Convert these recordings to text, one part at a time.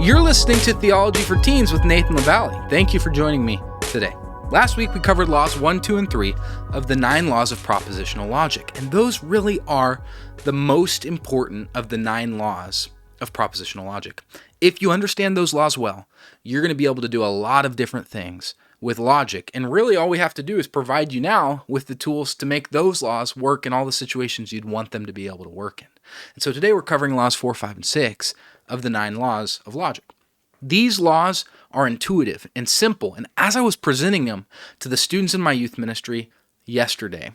You're listening to Theology for Teens with Nathan LaValle. Thank you for joining me today. Last week we covered laws 1, 2, and 3 of the 9 laws of propositional logic, and those really are the most important of the 9 laws of propositional logic. If you understand those laws well, you're going to be able to do a lot of different things with logic, and really all we have to do is provide you now with the tools to make those laws work in all the situations you'd want them to be able to work in. And so today we're covering laws 4, 5, and 6 of the 9 laws of logic. These laws are intuitive and simple, and as I was presenting them to the students in my youth ministry yesterday,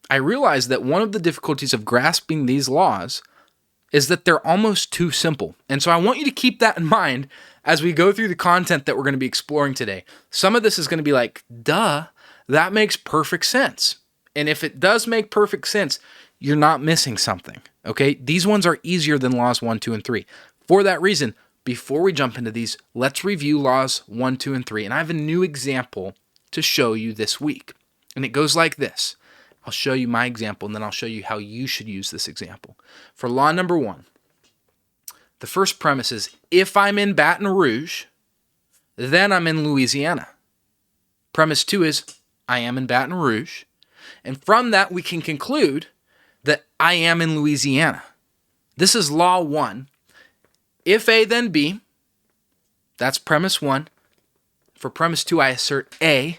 I realized that one of the difficulties of grasping these laws is that they're almost too simple. And so I want you to keep that in mind as we go through the content that we're going to be exploring today. Some of this is going to be like, duh, that makes perfect sense. And if it does make perfect sense, you're not missing something, okay? These ones are easier than laws 1, 2, and 3. For that reason, before we jump into these, let's review laws 1, 2, and 3. And I have a new example to show you this week. And it goes like this. I'll show you my example, and then I'll show you how you should use this example. For law number 1, the first premise is, if I'm in Baton Rouge, then I'm in Louisiana. Premise 2 is, I am in Baton Rouge. And from that, we can conclude that I am in Louisiana. This is law 1. If A, then B. That's premise 1. For premise 2, I assert A.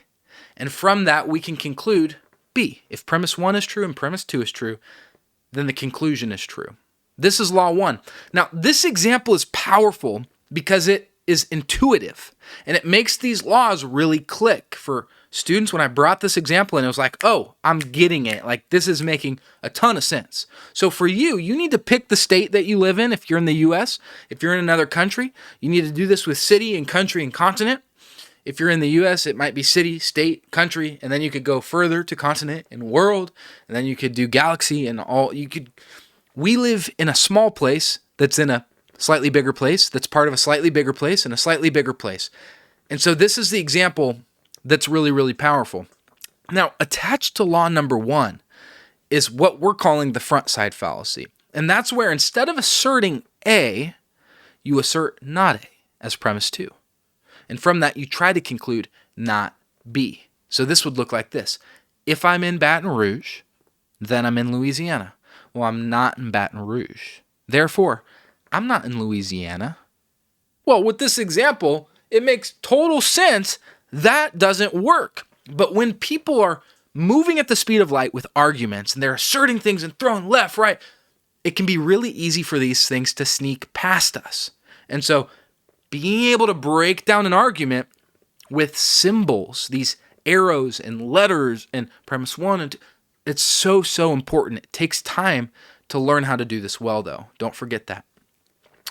And from that, we can conclude B. If premise 1 is true and premise 2 is true, then the conclusion is true. This is law 1. Now, this example is powerful because it is intuitive, and it makes these laws really click for students. When I brought this example in, it was like, oh, I'm getting it. Like, this is making a ton of sense. So for you, you need to pick the state that you live in. If you're in the U.S., if you're in another country, you need to do this with city and country and continent. If you're in the U.S., it might be city, state, country, and then you could go further to continent and world, and then you could do galaxy and all. We live in a small place that's in a slightly bigger place, that's part of a slightly bigger place and a slightly bigger place. And so this is the example that's really, really powerful. Now, attached to law number 1 is what we're calling the front side fallacy. And that's where instead of asserting A, you assert not A as premise 2. And from that, you try to conclude not B. So this would look like this. If I'm in Baton Rouge, then I'm in Louisiana. Well, I'm not in Baton Rouge. Therefore, I'm not in Louisiana. Well, with this example, it makes total sense. That doesn't work. But when people are moving at the speed of light with arguments and they're asserting things and throwing left, right, it can be really easy for these things to sneak past us. And so being able to break down an argument with symbols, these arrows and letters and premise 1 and 2, it's so, so important. It takes time to learn how to do this well, though. Don't forget that.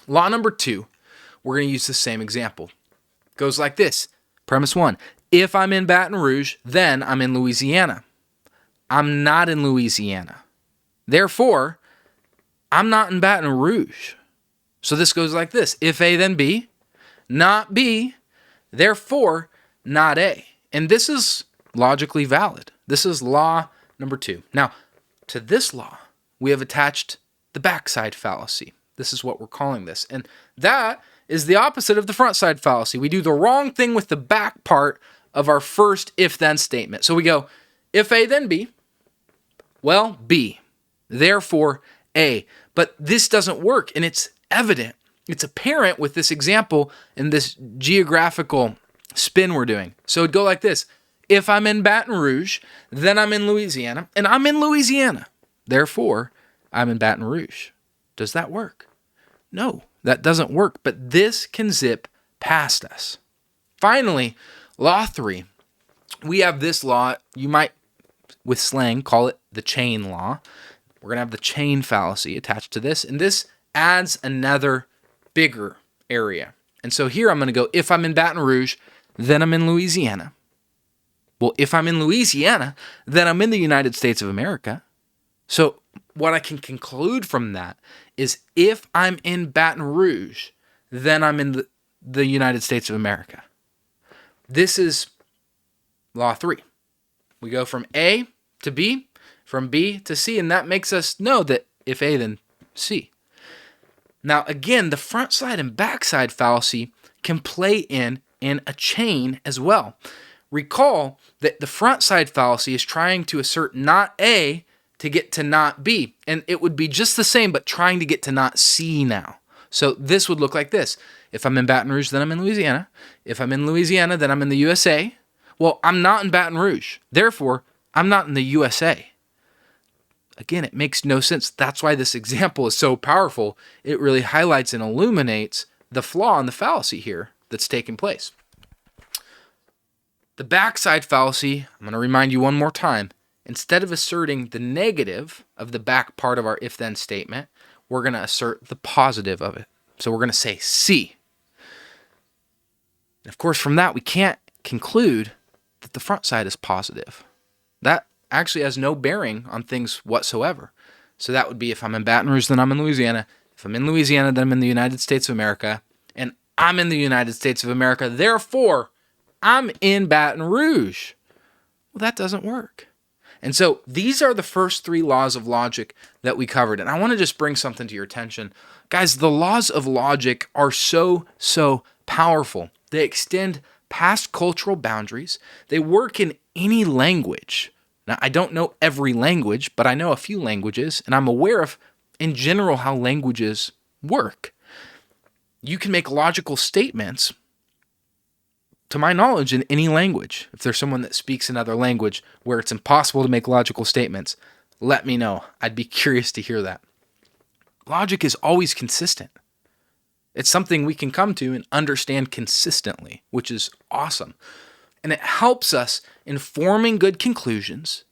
Law number 2, we're going to use the same example. It goes like this. Premise 1, if I'm in Baton Rouge, then I'm in Louisiana. I'm not in Louisiana. Therefore, I'm not in Baton Rouge. So this goes like this. If A, then B, not B, therefore, not A. And this is logically valid. This is law number 2. Now, to this law, we have attached the backside fallacy. This is what we're calling this. And that is the opposite of the front side fallacy. We do the wrong thing with the back part of our first if-then statement. So we go, if A, then B. Well, B. Therefore, A. But this doesn't work, and it's evident. It's apparent with this example and this geographical spin we're doing. So it'd go like this. If I'm in Baton Rouge, then I'm in Louisiana, and I'm in Louisiana. Therefore, I'm in Baton Rouge. Does that work? No, that doesn't work, but this can zip past us. Finally, law 3. We have this law, you might, with slang, call it the chain law. We're going to have the chain fallacy attached to this, and this adds another bigger area. And so here I'm going to go, if I'm in Baton Rouge, then I'm in Louisiana. Well, if I'm in Louisiana, then I'm in the United States of America. So what I can conclude from that is if I'm in Baton Rouge, then I'm in the United States of America. This is law 3. We go from A to B, from B to C, and that makes us know that if A, then C. Now, again, the front side and back side fallacy can play in a chain as well. Recall that the front side fallacy is trying to assert not A to get to not B. And it would be just the same, but trying to get to not C now. So this would look like this. If I'm in Baton Rouge, then I'm in Louisiana. If I'm in Louisiana, then I'm in the USA. Well, I'm not in Baton Rouge. Therefore, I'm not in the USA. Again, it makes no sense. That's why this example is so powerful. It really highlights and illuminates the flaw in the fallacy here that's taking place. The backside fallacy, I'm going to remind you one more time. Instead of asserting the negative of the back part of our if-then statement, we're going to assert the positive of it. So we're going to say C. And of course, from that, we can't conclude that the front side is positive. That actually has no bearing on things whatsoever. So that would be if I'm in Baton Rouge, then I'm in Louisiana. If I'm in Louisiana, then I'm in the United States of America. And I'm in the United States of America. Therefore, I'm in Baton Rouge. Well, that doesn't work. And so these are the first three laws of logic that we covered. And I want to just bring something to your attention. Guys, the laws of logic are so powerful. They extend past cultural boundaries. They work in any language. Now, I don't know every language, but I know a few languages, and I'm aware of, in general, how languages work. You can make logical statements, to my knowledge, in any language. If there's someone that speaks another language where it's impossible to make logical statements, let me know. I'd be curious to hear that. Logic is always consistent. It's something we can come to and understand consistently, which is awesome. And it helps us in forming good conclusions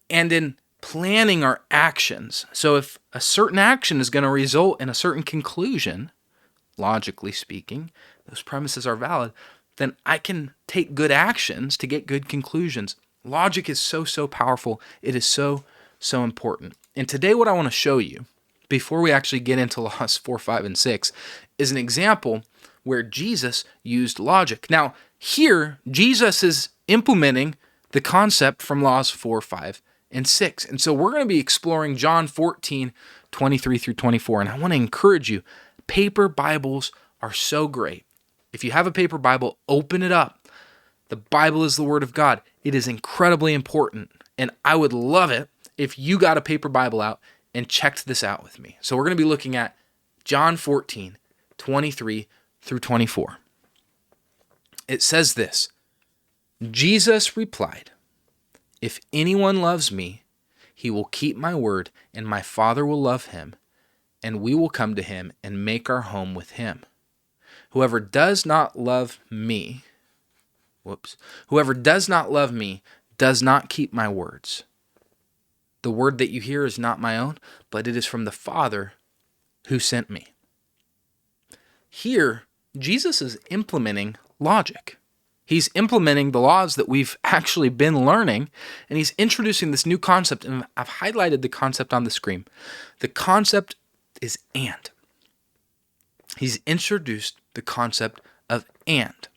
and in planning our actions. So if a certain action is going to result in a certain conclusion, logically speaking, those premises are valid, then I can take good actions to get good conclusions. Logic is so powerful. It is so important. And today what I want to show you, before we actually get into laws 4, 5, and 6, is an example where Jesus used logic. Now, here, Jesus is implementing the concept from laws 4, 5, and 6. And so we're going to be exploring John 14, 23 through 24. And I want to encourage you, paper Bibles are so great. If you have a paper Bible, open it up. The Bible is the Word of God. It is incredibly important. And I would love it if you got a paper Bible out and checked this out with me. So we're going to be looking at John 14, 23 through 24. It says this, Jesus replied, "If anyone loves me, he will keep my word, and my Father will love him, and we will come to him and make our home with him. Whoever does not love me, does not keep my words. The word that you hear is not my own, but it is from the Father who sent me." Here, Jesus is implementing logic. He's implementing the laws that we've actually been learning, and he's introducing this new concept, and I've highlighted the concept on the screen. The concept is and. He's introduced the concept of and.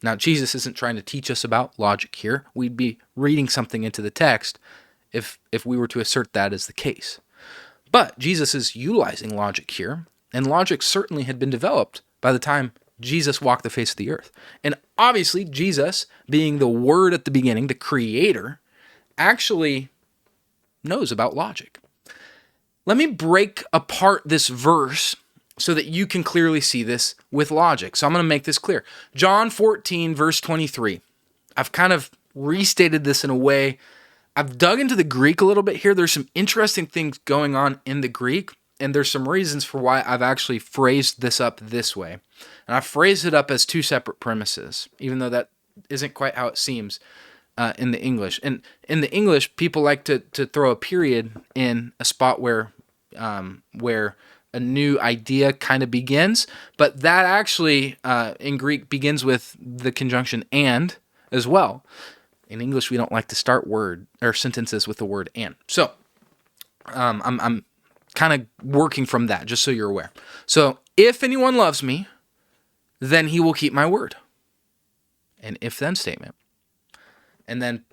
Now, Jesus isn't trying to teach us about logic here. We'd be reading something into the text if we were to assert that as the case. But Jesus is utilizing logic here, and logic certainly had been developed by the time Jesus walked the face of the earth. And obviously, Jesus, being the Word at the beginning, the Creator, actually knows about logic. Let me break apart this verse so that you can clearly see this with logic. So I'm going to make this clear. John 14, verse 23. I've kind of restated this in a way. I've dug into the Greek a little bit here. There's some interesting things going on in the Greek, and there's some reasons for why I've actually phrased this up this way. And I've phrased it up as two separate premises, even though that isn't quite how it seems in the English. And in the English, people like to throw a period in a spot where a new idea kind of begins, but that actually in Greek begins with the conjunction and as well. In English, we don't like to start word or sentences with the word and. So I'm kind of working from that, just so you're aware. So if anyone loves me, then he will keep my word. An if-then statement. And then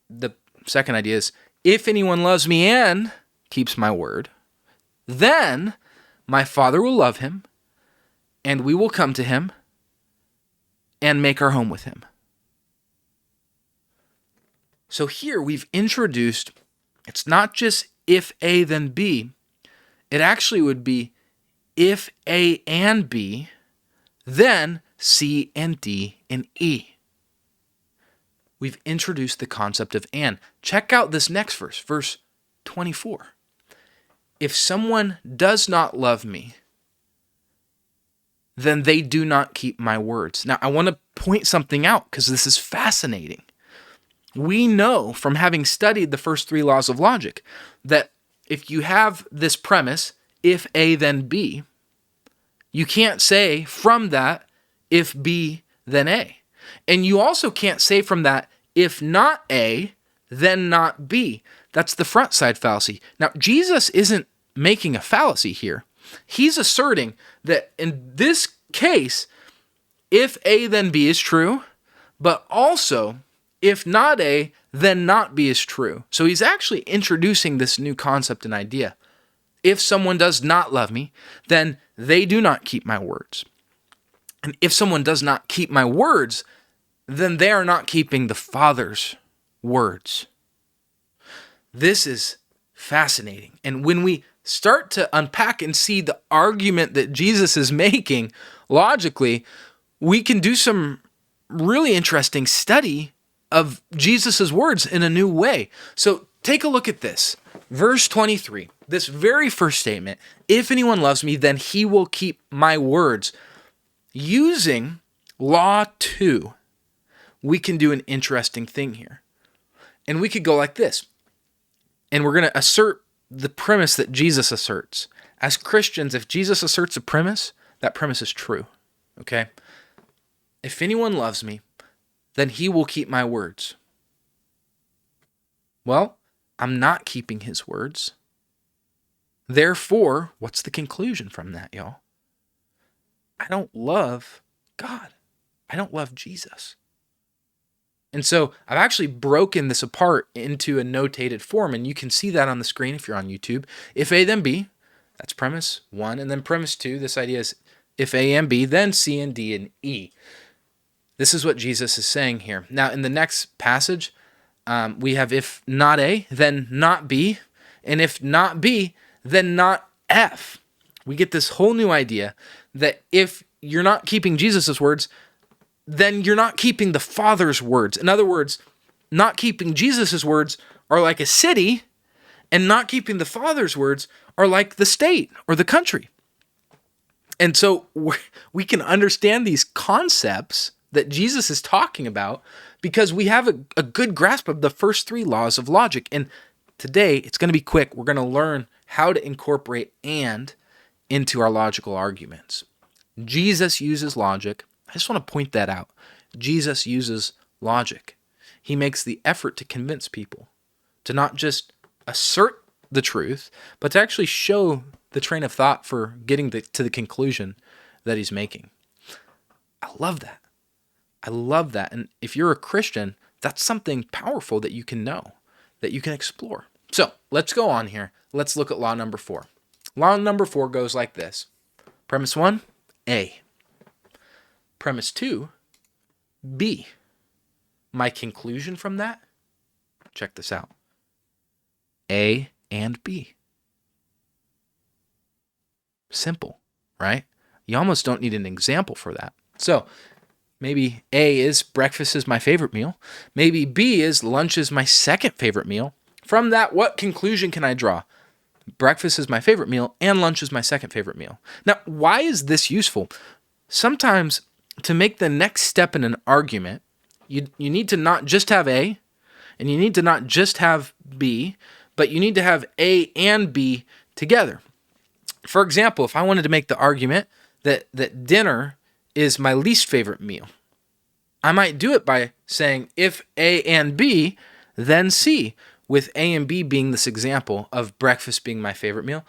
the second idea is, if anyone loves me and keeps my word, then my Father will love him, and we will come to him and make our home with him. So here we've introduced, it's not just if A then B, it actually would be if A and B, then C and D and E. We've introduced the concept of and. Check out this next verse, verse 24. If someone does not love me, then they do not keep my words. Now, I want to point something out because this is fascinating. We know from having studied the first three laws of logic that if you have this premise, if A then B, you can't say from that, if B then A. And you also can't say from that, if not A, then not B. That's the front side fallacy. Now, Jesus isn't making a fallacy here. He's asserting that in this case, if A then B is true, but also if not A, then not B is true. So he's actually introducing this new concept and idea. If someone does not love me, then they do not keep my words. And if someone does not keep my words, then they are not keeping the Father's words. This is fascinating. And when we start to unpack and see the argument that Jesus is making logically, we can do some really interesting study of Jesus' words in a new way. So take a look at this. Verse 23, this very first statement, if anyone loves me, then he will keep my words. Using law 2, we can do an interesting thing here. And we could go like this. And we're going to assert the premise that Jesus asserts. As Christians, if Jesus asserts a premise, that premise is true. Okay? If anyone loves me, then he will keep my words. Well, I'm not keeping his words. Therefore, what's the conclusion from that, y'all? I don't love God. I don't love Jesus. And so I've actually broken this apart into a notated form, and you can see that on the screen if you're on YouTube. If A, then B, that's premise 1. And then premise 2, this idea is if A and B, then C and D and E. This is what Jesus is saying here. Now, in the next passage, we have if not A, then not B, and if not B, then not F. We get this whole new idea that if you're not keeping Jesus' words, then you're not keeping the Father's words. In other words, not keeping Jesus' words are like a city, and not keeping the Father's words are like the state or the country. And so we can understand these concepts that Jesus is talking about because we have a good grasp of the first three laws of logic. And today, it's going to be quick. We're going to learn how to incorporate and into our logical arguments. Jesus uses logic. I just want to point that out. Jesus uses logic. He makes the effort to convince people, to not just assert the truth, but to actually show the train of thought for getting to the conclusion that he's making. I love that. I love that. And if you're a Christian, that's something powerful that you can know, that you can explore. So let's go on here. Let's look at law number 4. Law number 4 goes like this. Premise 1, A. Premise 2, B. My conclusion from that? Check this out. A and B. Simple, right? You almost don't need an example for that. So maybe A is breakfast is my favorite meal. Maybe B is lunch is my second favorite meal. From that, what conclusion can I draw? Breakfast is my favorite meal and lunch is my second favorite meal. Now, why is this useful? Sometimes to make the next step in an argument, you need to not just have A, and you need to not just have B, but you need to have A and B together. For example, if I wanted to make the argument that dinner is my least favorite meal, I might do it by saying if A and B, then C, with A and B being this example of breakfast being my favorite meal,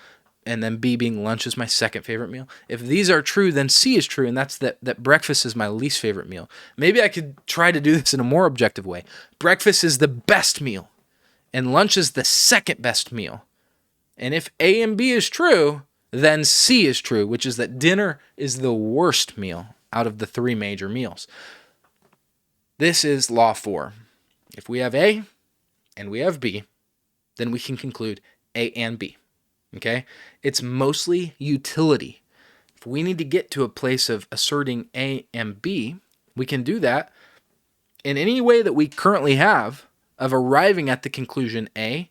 and then B being lunch is my second favorite meal. If these are true, then C is true, and that's that breakfast is my least favorite meal. Maybe I could try to do this in a more objective way. Breakfast is the best meal, and lunch is the second best meal. And if A and B is true, then C is true, which is that dinner is the worst meal out of the three major meals. This is law 4. If we have A and we have B, then we can conclude A and B. Okay? It's mostly utility. If we need to get to a place of asserting A and B, we can do that in any way that we currently have of arriving at the conclusion A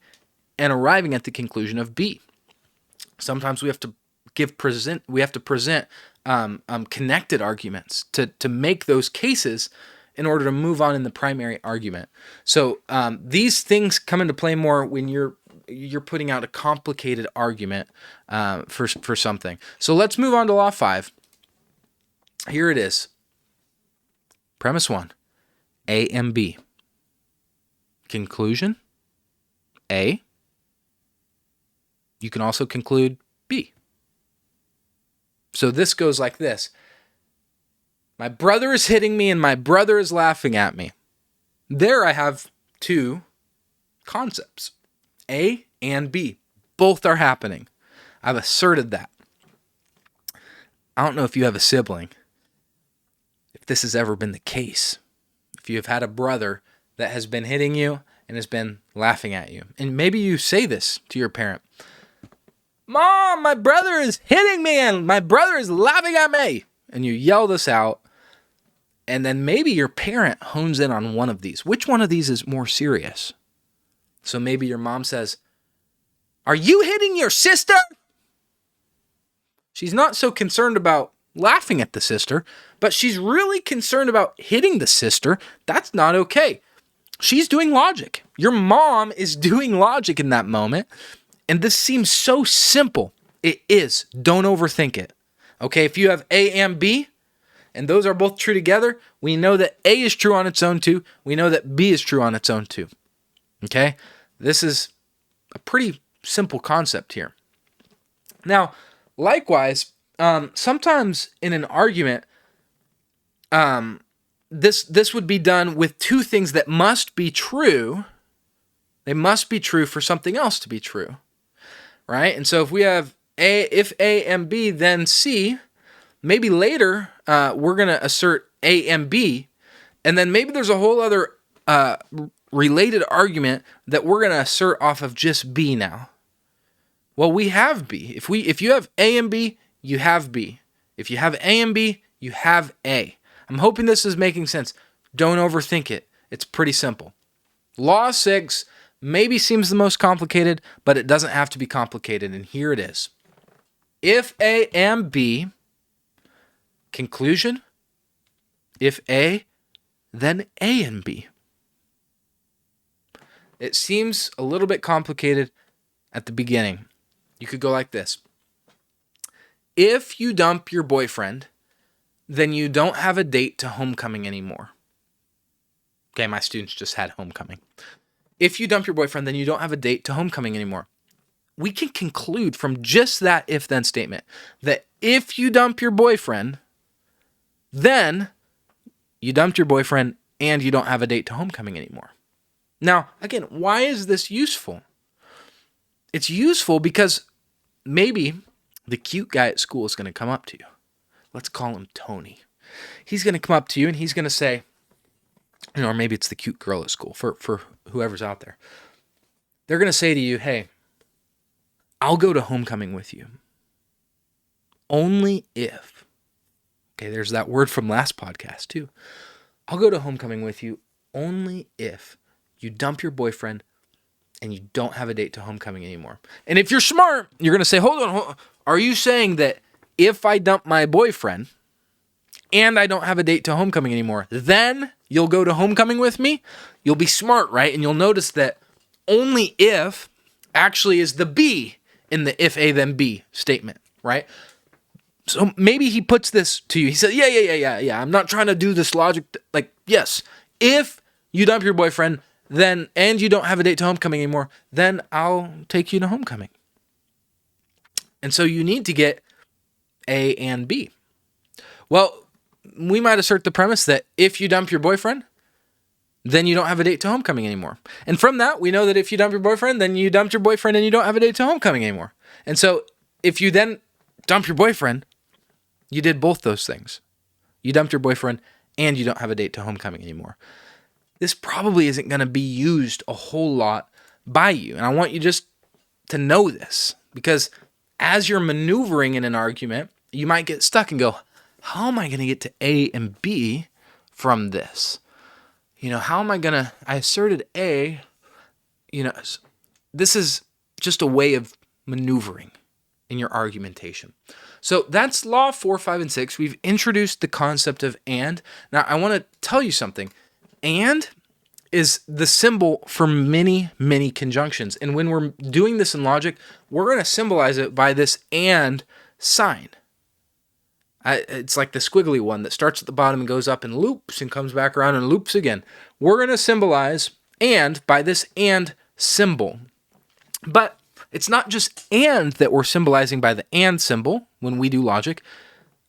and arriving at the conclusion of B. Sometimes we have to present connected arguments to make those cases in order to move on in the primary argument. So these things come into play more when you're putting out a complicated argument for something. So let's move on to law 5. Here it is. Premise 1, A and B. Conclusion, A. You can also conclude B. So this goes like this. My brother is hitting me and my brother is laughing at me. There I have two concepts, A and B. Both are happening. I've asserted that. I don't know if you have a sibling, if this has ever been the case. If you have had a brother that has been hitting you and has been laughing at you. And maybe you say this to your parent. Mom, my brother is hitting me and my brother is laughing at me. And you yell this out. And then maybe your parent hones in on one of these. Which one of these is more serious? So maybe your mom says, "Are you hitting your sister?" She's not so concerned about laughing at the sister, but she's really concerned about hitting the sister. That's not okay. She's doing logic. Your mom is doing logic in that moment. And this seems so simple. It is. Don't overthink it. Okay, if you have A and B, and those are both true together, we know that A is true on its own too. We know that B is true on its own too. Okay? This is a pretty simple concept here. Now, likewise, sometimes in an argument, this would be done with two things that must be true. They must be true for something else to be true, right? And so if we have if A and B, then C, maybe later we're going to assert A and B, and then maybe there's a whole other related argument that we're going to assert off of just B now. Well, we have B. If you have A and B, you have B. If you have A and B, you have A. I'm hoping this is making sense. Don't overthink it. It's pretty simple. Law 6 maybe seems the most complicated, but it doesn't have to be complicated, and here it is. If A and B, conclusion, if A, then A and B. It seems a little bit complicated at the beginning. You could go like this. If you dump your boyfriend, then you don't have a date to homecoming anymore. Okay, my students just had homecoming. If you dump your boyfriend, then you don't have a date to homecoming anymore. We can conclude from just that if-then statement that if you dump your boyfriend, then you dumped your boyfriend and you don't have a date to homecoming anymore. Now, again, why is this useful? It's useful because maybe the cute guy at school is going to come up to you. Let's call him Tony. He's going to come up to you and he's going to say, or maybe it's the cute girl at school, for whoever's out there. They're going to say to you, hey, I'll go to homecoming with you. Only if. Okay, there's that word from last podcast too. I'll go to homecoming with you only if you dump your boyfriend and you don't have a date to homecoming anymore. And if you're smart, you're going to say, hold on. Are you saying that if I dump my boyfriend and I don't have a date to homecoming anymore, then you'll go to homecoming with me? You'll be smart, right? And you'll notice that only if actually is the B in the if A then B statement, right? So maybe he puts this to you. He said, yeah. I'm not trying to do this logic. Like, yes, if you dump your boyfriend, then, and you don't have a date to homecoming anymore, then I'll take you to homecoming. And so you need to get A and B. Well, we might assert the premise that if you dump your boyfriend, then you don't have a date to homecoming anymore. And from that, we know that if you dump your boyfriend, then you dumped your boyfriend and you don't have a date to homecoming anymore. And so if you then dump your boyfriend, you did both those things. You dumped your boyfriend and you don't have a date to homecoming anymore. This probably isn't going to be used a whole lot by you. And I want you just to know this, because as you're maneuvering in an argument, you might get stuck and go, how am I going to get to A and B from this? How am I going to, I asserted A, this is just a way of maneuvering in your argumentation. So that's law 4, 5, and 6. We've introduced the concept of and. Now I want to tell you something. And is the symbol for many, many conjunctions. And when we're doing this in logic, we're going to symbolize it by this and sign. It's like the squiggly one that starts at the bottom and goes up and loops and comes back around and loops again. We're going to symbolize and by this and symbol. But it's not just and that we're symbolizing by the and symbol when we do logic.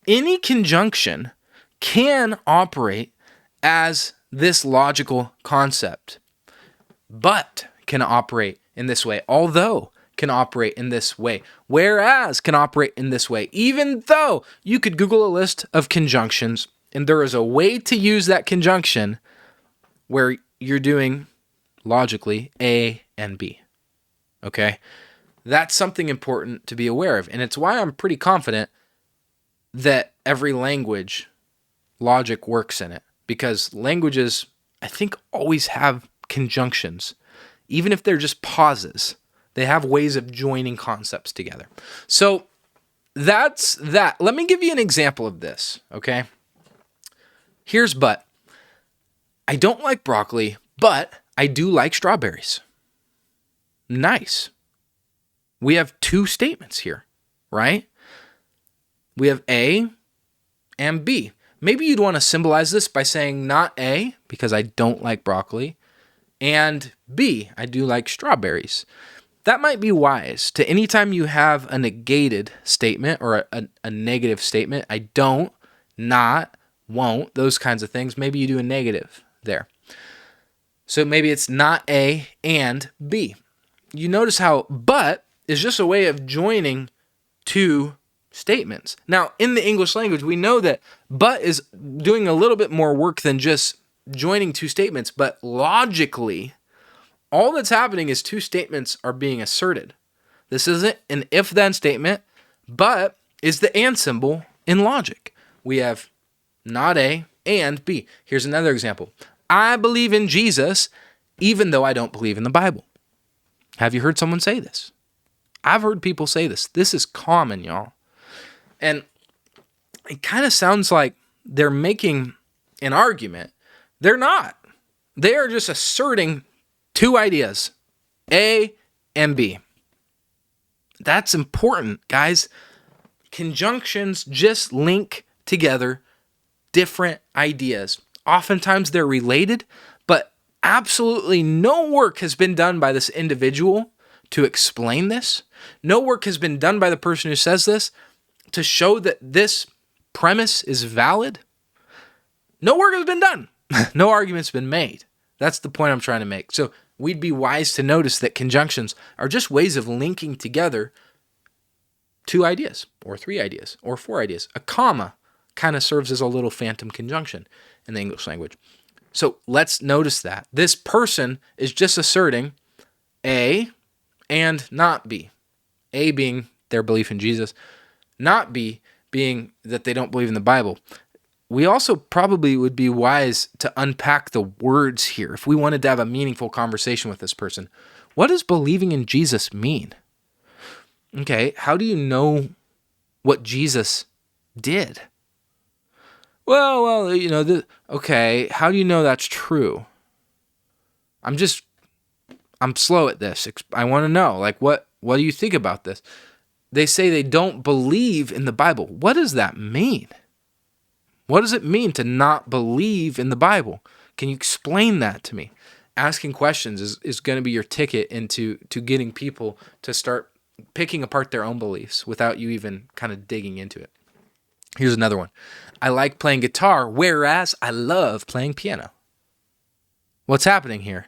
Any conjunction can operate as this logical concept, but can operate in this way, although can operate in this way, whereas can operate in this way, even though you could Google a list of conjunctions and there is a way to use that conjunction where you're doing logically A and B. Okay? That's something important to be aware of. And it's why I'm pretty confident that every language logic works in it. Because languages, I think, always have conjunctions. Even if they're just pauses, they have ways of joining concepts together. So that's that. Let me give you an example of this, okay? Here's but. I don't like broccoli, but I do like strawberries. Nice. We have two statements here, right? We have A and B. Maybe you'd want to symbolize this by saying not A, because I don't like broccoli, and B, I do like strawberries. That might be wise to anytime you have a negated statement or a negative statement. I don't, not, won't, those kinds of things. Maybe you do a negative there. So maybe it's not A and B. You notice how but is just a way of joining two statements. Now, in the English language, we know that but is doing a little bit more work than just joining two statements, but logically, all that's happening is two statements are being asserted. This isn't an if-then statement, but is the and symbol in logic. We have not A and B. Here's another example. I believe in Jesus, even though I don't believe in the Bible. Have you heard someone say this? I've heard people say this. This is common, y'all. And it kind of sounds like they're making an argument. They're not. They are just asserting two ideas, A and B. That's important, guys. Conjunctions just link together different ideas. Oftentimes they're related, but absolutely no work has been done by this individual to explain this. No work has been done by the person who says this to show that this premise is valid. No work has been done. No argument's been made. That's the point I'm trying to make. So we'd be wise to notice that conjunctions are just ways of linking together two ideas, or three ideas, or four ideas. A comma kind of serves as a little phantom conjunction in the English language. So let's notice that. This person is just asserting A and not B. A being their belief in Jesus, not B being that they don't believe in the Bible. We also probably would be wise to unpack the words here if we wanted to have a meaningful conversation with this person. What does believing in Jesus mean? Okay, how do you know what Jesus did? Well, okay, how do you know that's true? I'm slow at this. I want to know, what do you think about this? They say they don't believe in the Bible. What does that mean? What does it mean to not believe in the Bible? Can you explain that to me? Asking questions is going to be your ticket into getting people to start picking apart their own beliefs without you even kind of digging into it. Here's another one. I like playing guitar, whereas I love playing piano. What's happening here?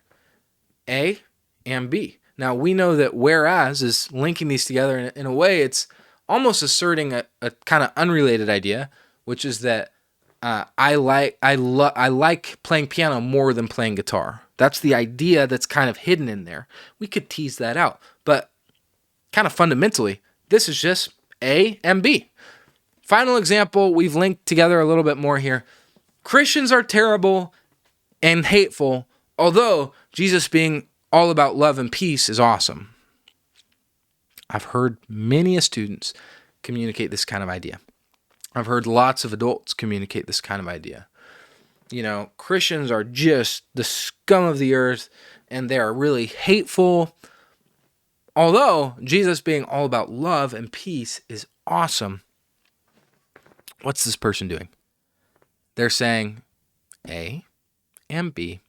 A and B. Now, we know that whereas is linking these together in a way. It's almost asserting a kind of unrelated idea, which is that I like playing piano more than playing guitar. That's the idea that's kind of hidden in there. We could tease that out, but kind of fundamentally, this is just A and B. Final example, we've linked together a little bit more here. Christians are terrible and hateful, although Jesus being all about love and peace is awesome. I've heard many students communicate this kind of idea. I've heard lots of adults communicate this kind of idea. Christians are just the scum of the earth, and they are really hateful. Although Jesus being all about love and peace is awesome, what's this person doing? They're saying A and B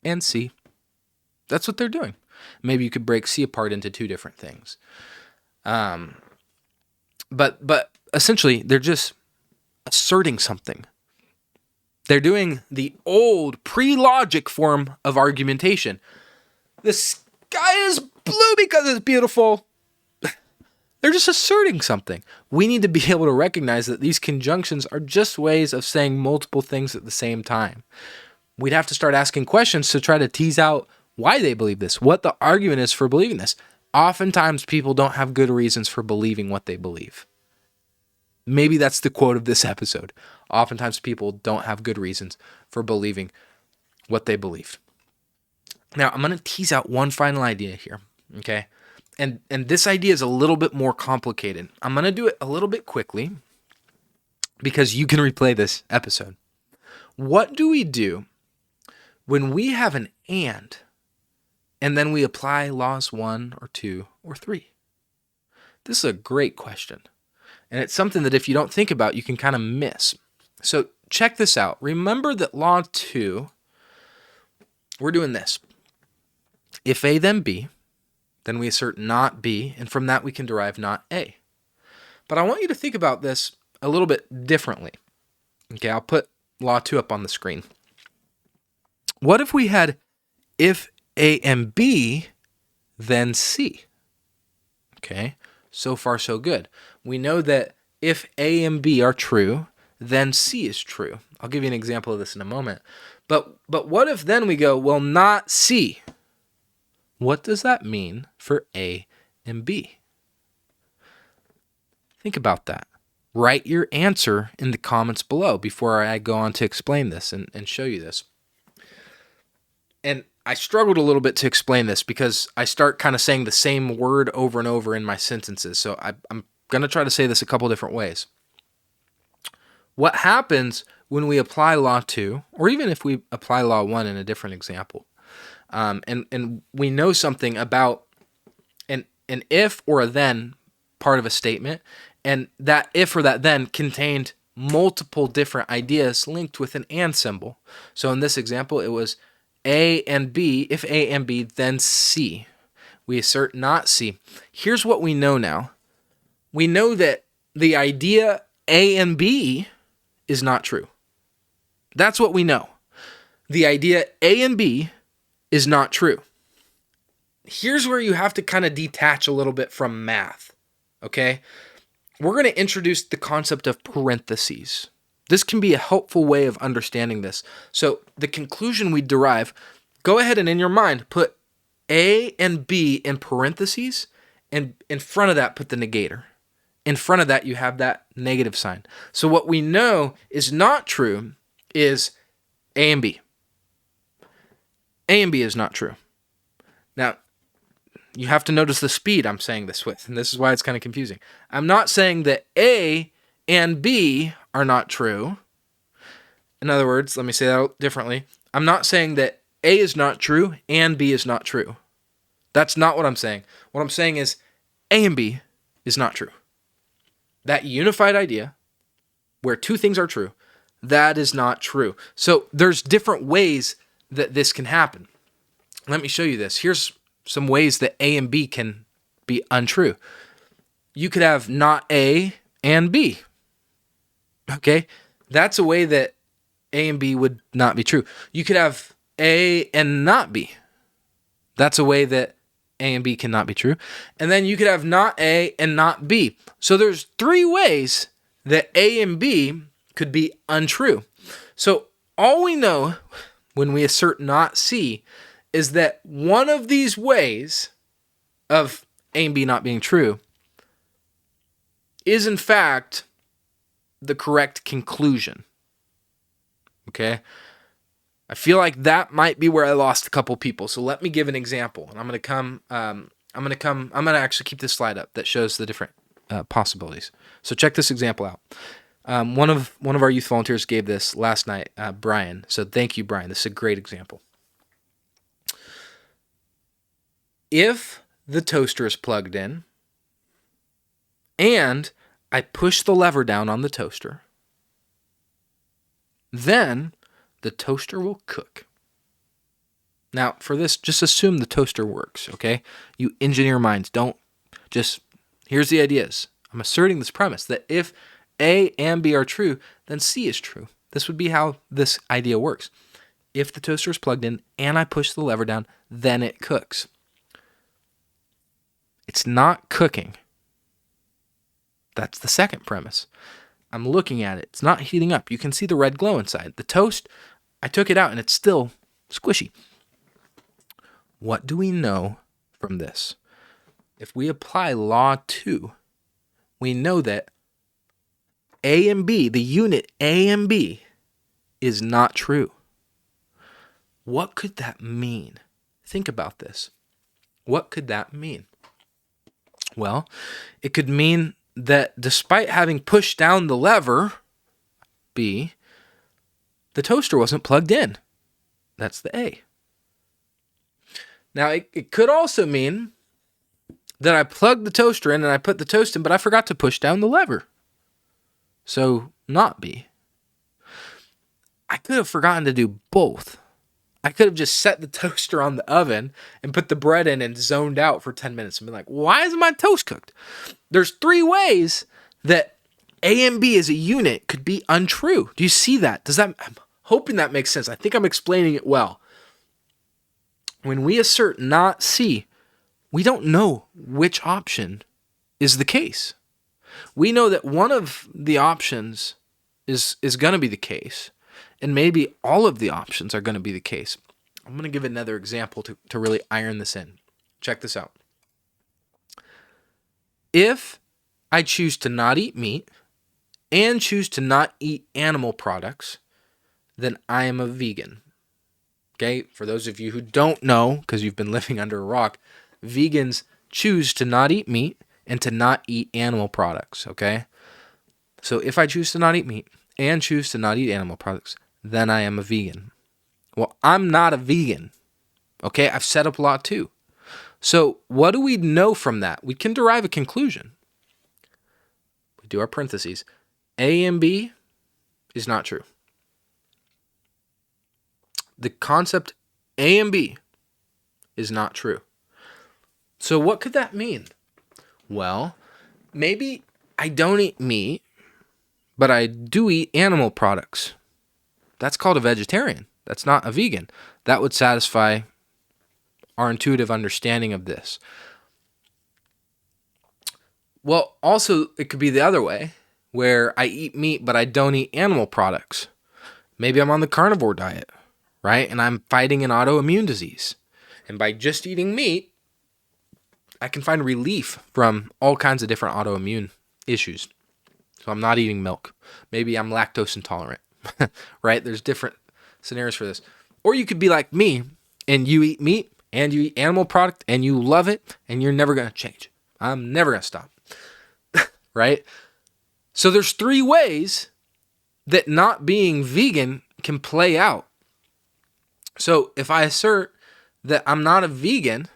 and C. That's what they're doing. Maybe you could break C apart into two different things. But essentially, they're just asserting something. They're doing the old pre-logic form of argumentation. The sky is blue because it's beautiful. They're just asserting something. We need to be able to recognize that these conjunctions are just ways of saying multiple things at the same time. We'd have to start asking questions to try to tease out why they believe this, what the argument is for believing this. Oftentimes, people don't have good reasons for believing what they believe. Maybe that's the quote of this episode. Oftentimes, people don't have good reasons for believing what they believe. Now, I'm going to tease out one final idea here, okay? And this idea is a little bit more complicated. I'm going to do it a little bit quickly because you can replay this episode. What do we do when we have an and then we apply laws 1 or 2 or 3? This is a great question. And it's something that if you don't think about, you can kind of miss. So check this out. Remember that law 2, we're doing this. If A then B, then we assert not B, and from that we can derive not A. But I want you to think about this a little bit differently. Okay, I'll put law 2 up on the screen. What if we had if A and B, then C? Okay, so far so good. We know that if A and B are true, then C is true. I'll give you an example of this in a moment. But what if then we go, well, not C? What does that mean for A and B? Think about that. Write your answer in the comments below before I go on to explain this and show you this. And I struggled a little bit to explain this because I start kind of saying the same word over and over in my sentences. So I'm going to try to say this a couple different ways. What happens when we apply law 2, or even if we apply law 1 in a different example, and we know something about an if or a then part of a statement, and that if or that then contained multiple different ideas linked with an and symbol. So in this example, it was A and B, if A and B, then C. We assert not C. Here's what we know now. We know that the idea A and B is not true. That's what we know. The idea A and B is not true. Here's where you have to kind of detach a little bit from math, okay? We're going to introduce the concept of parentheses. This can be a helpful way of understanding this. So the conclusion we derive, go ahead and in your mind put A and B in parentheses, and in front of that put the negator. In front of that you have that negative sign. So what we know is not true is A and B. A and B is not true. Now, you have to notice the speed I'm saying this with, and this is why it's kind of confusing. I'm not saying that A and B are not true. In other words, let me say that differently. I'm not saying that A is not true and B is not true. That's not what I'm saying. What I'm saying is A and B is not true. That unified idea where two things are true, that is not true. So there's different ways that this can happen. Let me show you this. Here's some ways that A and B can be untrue. You could have not A and B. Okay? That's a way that A and B would not be true. You could have A and not B. That's a way that A and B cannot be true. And then you could have not A and not B. So there's 3 ways that A and B could be untrue. So all we know when we assert not C is that one of these ways of A and B not being true is in fact the correct conclusion. Okay? I feel like that might be where I lost a couple people. So let me give an example. And I'm going to actually keep this slide up that shows the different possibilities. So check this example out. One of our youth volunteers gave this last night, Brian. So thank you, Brian. This is a great example. If the toaster is plugged in and I push the lever down on the toaster, then the toaster will cook. Now, for this, just assume the toaster works, okay? You engineer minds, don't just, here's the ideas. I'm asserting this premise that if A and B are true, then C is true. This would be how this idea works. If the toaster is plugged in and I push the lever down, then it cooks. It's not cooking. That's the second premise. I'm looking at it. It's not heating up. You can see the red glow inside. The toast, I took it out and it's still squishy. What do we know from this? If we apply law 2, we know that A and B, the unit A and B, is not true. What could that mean? Think about this. What could that mean? Well, it could mean that despite having pushed down the lever, B, the toaster wasn't plugged in. That's the A. Now, it could also mean that I plugged the toaster in and I put the toast in, but I forgot to push down the lever. So, not B. I could have forgotten to do both. I could have just set the toaster on the oven and put the bread in and zoned out for 10 minutes and been like, why isn't my toast cooked? There's 3 ways that A and B as a unit could be untrue. Do you see that? I'm hoping that makes sense. I think I'm explaining it well. When we assert not C, we don't know which option is the case. We know that one of the options is going to be the case. And maybe all of the options are going to be the case. I'm going to give another example to really iron this in. Check this out. If I choose to not eat meat and choose to not eat animal products, then I am a vegan. Okay? For those of you who don't know, because you've been living under a rock, vegans choose to not eat meat and to not eat animal products. Okay? So if I choose to not eat meat and choose to not eat animal products, then I am a vegan. Well, I'm not a vegan. Okay, I've set up law 2. So what do we know from that? We can derive a conclusion. We do our parentheses. A and B is not true. The concept A and B is not true. So what could that mean? Well, maybe I don't eat meat, but I do eat animal products. That's called a vegetarian. That's not a vegan. That would satisfy our intuitive understanding of this. Well, also, it could be the other way, where I eat meat, but I don't eat animal products. Maybe I'm on the carnivore diet, right? And I'm fighting an autoimmune disease. And by just eating meat, I can find relief from all kinds of different autoimmune issues. So I'm not eating milk. Maybe I'm lactose intolerant. Right? There's different scenarios for this. Or you could be like me and you eat meat and you eat animal product and you love it and you're never going to change. I'm never going to stop. Right? So there's 3 ways that not being vegan can play out. So if I assert that I'm not a vegan,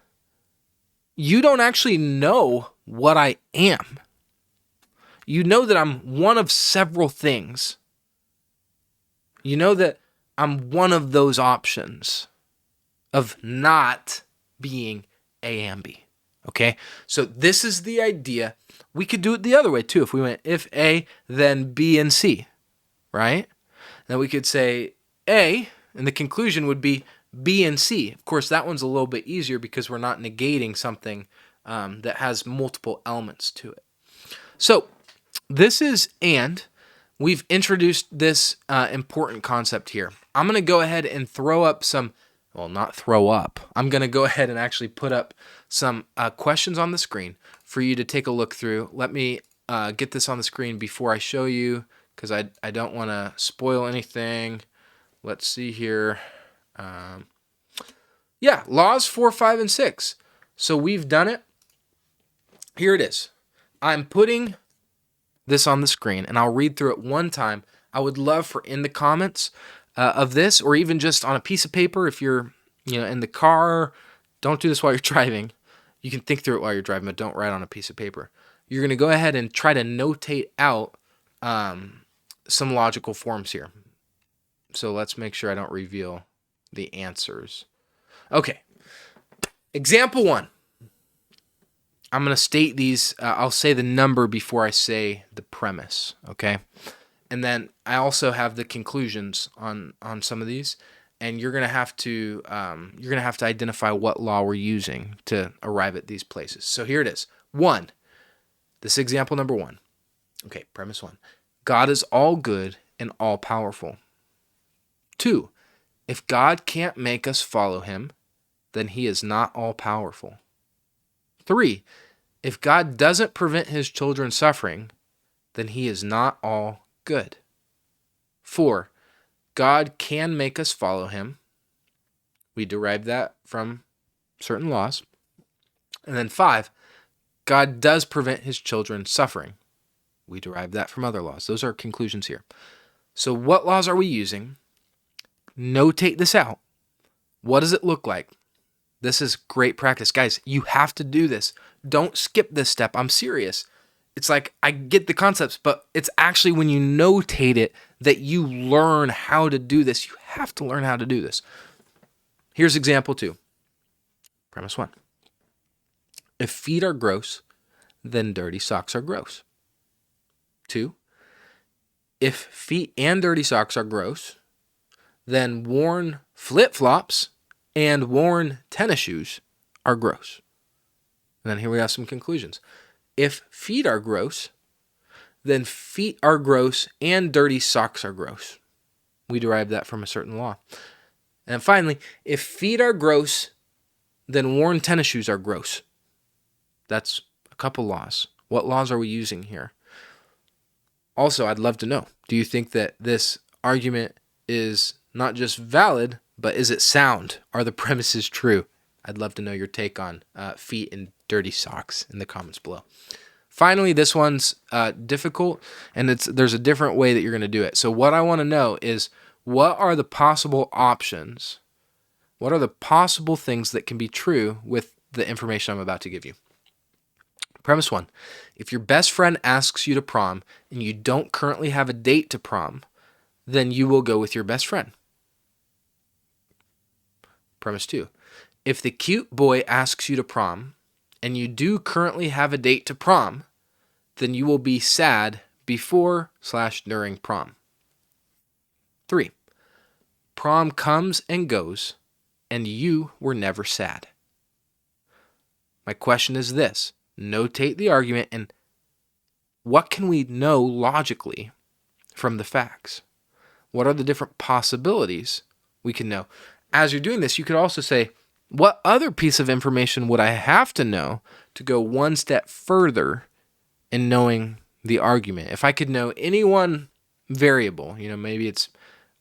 you don't actually know what I am. You know that I'm one of several things. You know that I'm one of those options of not being A and B. Okay? So this is the idea. We could do it the other way too. If we went if A, then B and C. Right? Then we could say A, and the conclusion would be B and C. Of course, that one's a little bit easier because we're not negating something that has multiple elements to it. So this is and. We've introduced this important concept here. I'm going to go ahead and throw up some, well, not throw up. I'm going to go ahead and actually put up some questions on the screen for you to take a look through. Let me get this on the screen before I show you because I don't want to spoil anything. Let's see here. Yeah, laws 4, 5, and 6. So we've done it. Here it is. I'm putting this on the screen, and I'll read through it one time. I would love for in the comments of this, or even just on a piece of paper, if you're in the car, don't do this while you're driving. You can think through it while you're driving, but don't write on a piece of paper. You're going to go ahead and try to notate out some logical forms here. So let's make sure I don't reveal the answers. Okay. Example 1. I'm going to state these. I'll say the number before I say the premise, okay? And then I also have the conclusions on some of these, and you're going to have to identify what law we're using to arrive at these places. So here it is. 1. This is example number 1. Okay, premise 1. God is all good and all powerful. 2. If God can't make us follow him, then he is not all powerful. 3. If God doesn't prevent his children suffering, then he is not all good. 4. God can make us follow him. We derive that from certain laws. And then 5. God does prevent his children suffering. We derive that from other laws. Those are conclusions here. So what laws are we using? Notate this out. What does it look like? This is great practice. Guys, you have to do this. Don't skip this step. I'm serious. It's like, I get the concepts, but it's actually when you notate it that you learn how to do this. You have to learn how to do this. Here's example 2. Premise 1. If feet are gross, then dirty socks are gross. 2. If feet and dirty socks are gross, then worn flipflops and worn tennis shoes are gross. And then here we have some conclusions. If feet are gross, then feet are gross and dirty socks are gross. We derive that from a certain law. And finally, if feet are gross, then worn tennis shoes are gross. That's a couple laws. What laws are we using here? Also, I'd love to know, do you think that this argument is not just valid, but is it sound? Are the premises true? I'd love to know your take on feet and dirty socks in the comments below. Finally, this one's difficult, and there's a different way that you're going to do it. So what I want to know is, what are the possible options? What are the possible things that can be true with the information I'm about to give you? Premise 1. If your best friend asks you to prom and you don't currently have a date to prom, then you will go with your best friend. Premise 2. If the cute boy asks you to prom and you do currently have a date to prom, then you will be sad before/during prom. 3. Prom comes and goes, and you were never sad. My question is this. Notate the argument, and what can we know logically from the facts? What are the different possibilities we can know? As you're doing this, you could also say, what other piece of information would I have to know to go one step further in knowing the argument? If I could know any one variable, maybe it's,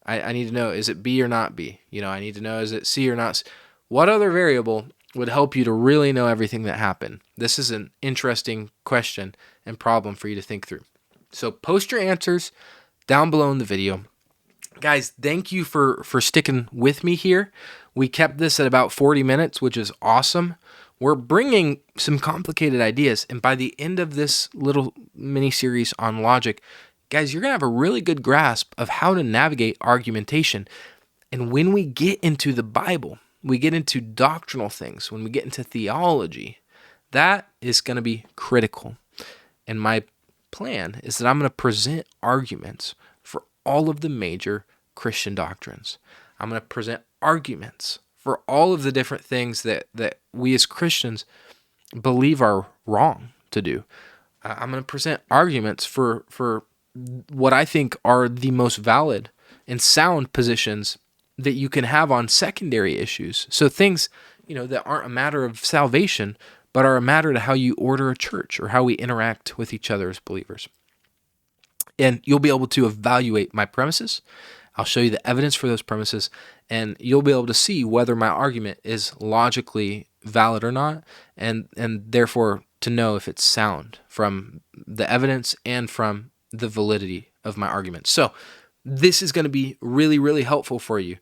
I need to know, is it B or not B? I need to know, is it C or not C? What other variable would help you to really know everything that happened? This is an interesting question and problem for you to think through. So post your answers down below in the video. Guys, thank you for sticking with me here. We kept this at about 40 minutes, which is awesome. We're bringing some complicated ideas, and by the end of this little mini-series on logic, guys, you're going to have a really good grasp of how to navigate argumentation. And when we get into the Bible, we get into doctrinal things, when we get into theology, that is going to be critical. And my plan is that I'm going to present arguments for all of the major Christian doctrines. I'm going to present arguments for all of the different things that we as Christians believe are wrong to do. I'm going to present arguments for what I think are the most valid and sound positions that you can have on secondary issues. So things, that aren't a matter of salvation, but are a matter to how you order a church or how we interact with each other as believers. And you'll be able to evaluate my premises. I'll show you the evidence for those premises, and you'll be able to see whether my argument is logically valid or not, and therefore to know if it's sound from the evidence and from the validity of my argument. So this is going to be really, really helpful for you.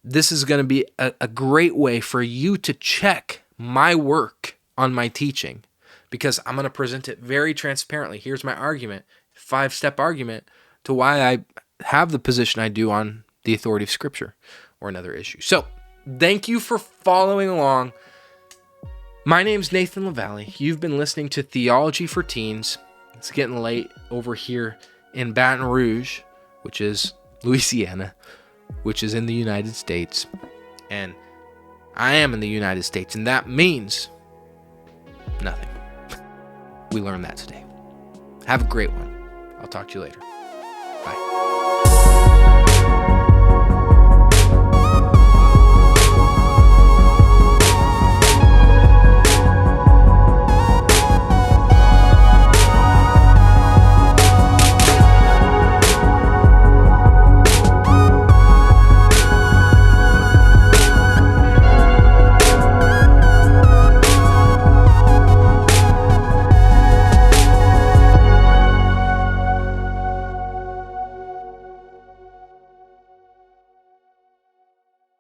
This is going to be a great way for you to check my work on my teaching, because I'm going to present it very transparently. Here's my argument, 5-step argument to why I have the position I do on the authority of Scripture or another issue. So thank you for following along. My name's Nathan LaValle. You've been listening to Theology for Teens. It's getting late over here in Baton Rouge, which is Louisiana, which is in the United States. And I am in the United States, and that means nothing. We learned that today. Have a great one. I'll talk to you later. Bye.